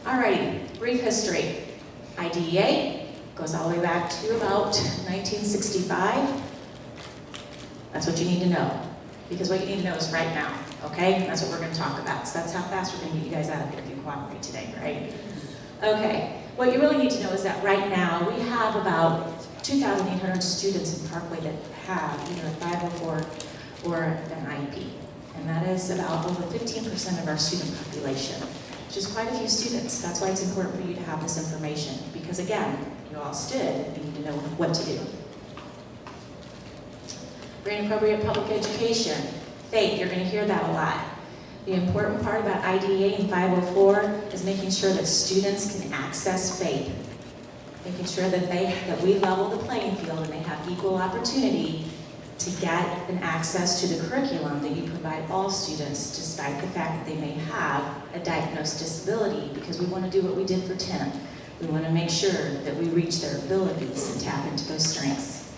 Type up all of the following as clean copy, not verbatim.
Alrighty, brief history. IDEA goes all the way back to about 1965. That's what you need to know. Because what you need to know is right now, okay? And that's what we're going to talk about. So that's how fast we're going to get you guys out of here if you cooperate today, right? Okay, what you really need to know is that right now we have about 2,800 students in Parkway that have either a 504 or an IEP. And that is about over 15% of our student population, which is quite a few students. That's why it's important for you to have this information. Because again, you all stood, you need to know what to do. Free and appropriate public education. Faith, you're going to hear that a lot. The important part about IDEA and 504 is making sure that students can access faith. Making sure that we level the playing field and they have equal opportunity to get an access to the curriculum that you provide all students, despite the fact that they may have a diagnosed disability, because we want to do what we did for Tim. We want to make sure that we reach their abilities and tap into those strengths.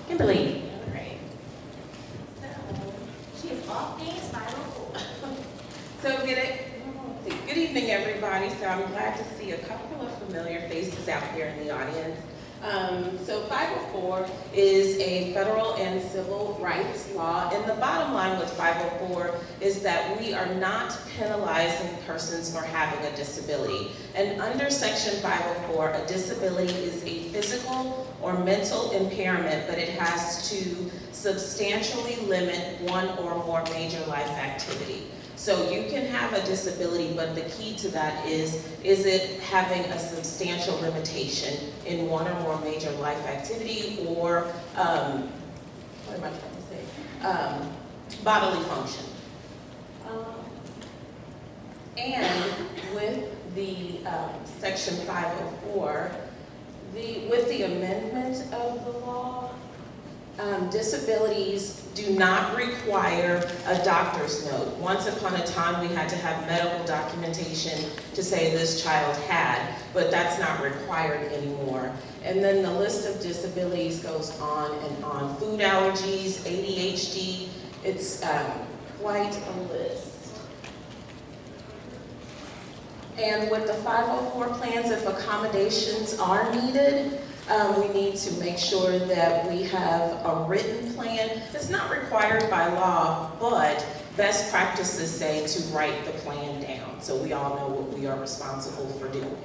Kimberly. All right. So, she is off games 504. So good evening, everybody. So I'm glad to see a couple of familiar faces out here in the audience. So 504 is a federal and civil rights law, and the bottom line with 504 is that we are not penalizing persons for having a disability. And under Section 504, a disability is a physical or mental impairment, but it has to substantially limit one or more major life activity. So you can have a disability, but the key to that is it having a substantial limitation in one or more major life activity or, what am I trying to say? Bodily function. And with the Section 504, with the amendment of the law, disabilities do not require a doctor's note. Once upon a time, we had to have medical documentation to say this child had, but that's not required anymore. And then the list of disabilities goes on and on. Food allergies, ADHD, it's quite a list. And with the 504 plans, if accommodations are needed, we need to make sure that we have a written plan. It's not required by law, but best practices say to write the plan down so we all know what we are responsible for doing.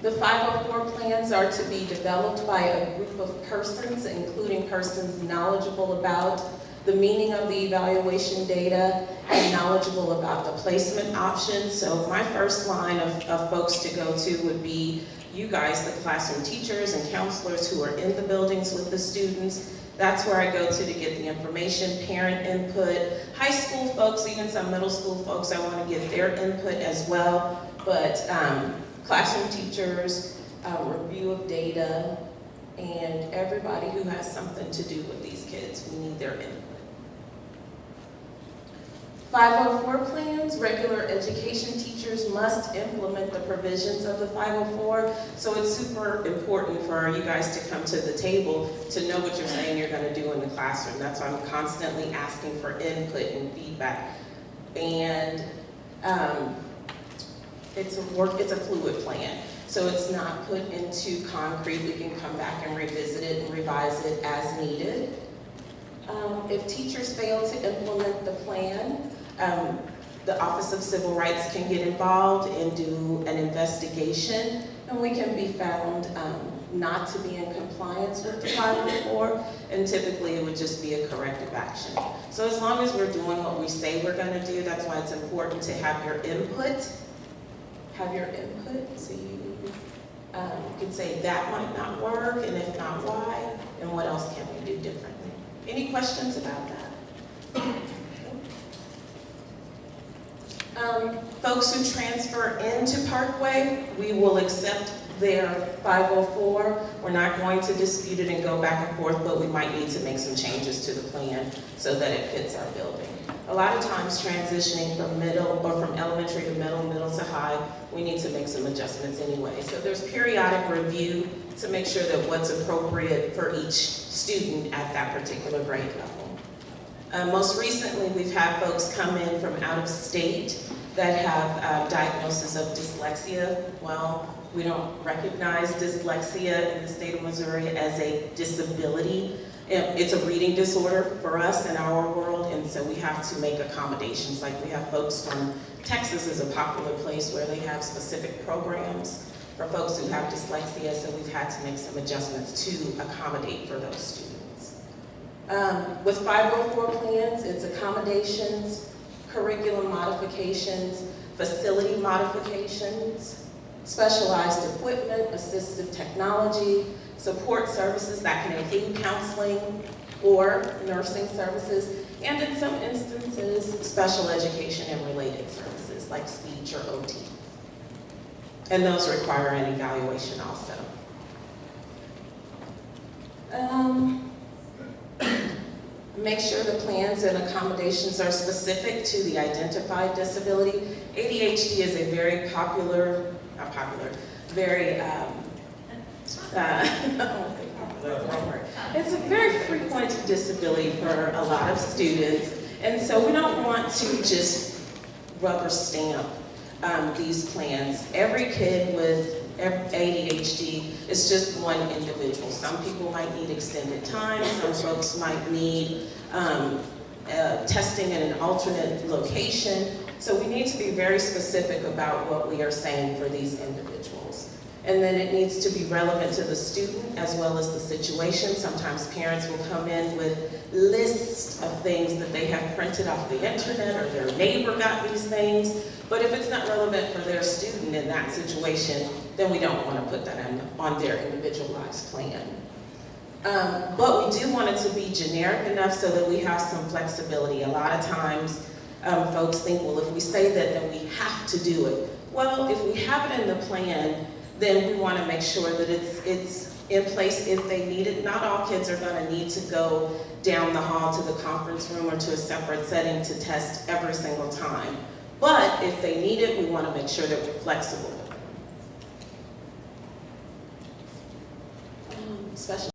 The 504 plans are to be developed by a group of persons, including persons knowledgeable about the meaning of the evaluation data and knowledgeable about the placement options. So my first line of folks to go to would be you guys, the classroom teachers and counselors who are in the buildings with the students. That's where I go to get the information, parent input, high school folks, even some middle school folks, I want to get their input as well. But classroom teachers, review of data, and everybody who has something to do with these kids, we need their input. 504 plans, regular education teachers must implement the provisions of the 504, so it's super important for you guys to come to the table to know what you're saying you're going to do in the classroom. That's why I'm constantly asking for input and feedback. And it's a fluid plan, so it's not put into concrete. We can come back and revisit it and revise it as needed. If teachers fail to implement the plan, the Office of Civil Rights can get involved and do an investigation, and we can be found not to be in compliance with the 504, and typically it would just be a corrective action. So as long as we're doing what we say we're going to do, that's why it's important to have your input. So you can say that might not work, and if not, why, and what else can we do differently. Any questions about that? Folks who transfer into Parkway, we will accept their 504. We're not going to dispute it and go back and forth, but we might need to make some changes to the plan so that it fits our building. a lot of times transitioning from middle or from elementary to middle to high, we need to make some adjustments anyway. So there's periodic review to make sure that what's appropriate for each student at that particular grade level. Most recently, we've had folks come in from out of state that have diagnosis of dyslexia. Well, we don't recognize dyslexia in the state of Missouri as a disability. It's a reading disorder for us in our world, and so we have to make accommodations. Like we have folks from Texas is a popular place where they have specific programs for folks who have dyslexia, so we've had to make some adjustments to accommodate for those students. With 504 plans, it's accommodations, curriculum modifications, facility modifications, specialized equipment, assistive technology, support services that can include counseling or nursing services, and in some instances, special education and related services like speech or OT. And those require an evaluation also. Make sure the plans and accommodations are specific to the identified disability. ADHD is a very popular, not popular, very, it's a very frequent disability for a lot of students, and so we don't want to just rubber stamp these plans. Every kid with ADHD is just one individual. Some people might need extended time, some folks might need testing in an alternate location. So we need to be very specific about what we are saying for these individuals. And then it needs to be relevant to the student as well as the situation. Sometimes parents will come in with lists of things that they have printed off the internet or their neighbor got these things. But if it's not relevant for their student in that situation, then we don't want to put that on their individualized plan. But we do want it to be generic enough so that we have some flexibility. A lot of times folks think, well, if we say that, then we have to do it. Well, if we have it in the plan, then we want to make sure that it's in place if they need it. Not all kids are going to need to go down the hall to the conference room or to a separate setting to test every single time. But if they need it, we want to make sure that we're flexible. Special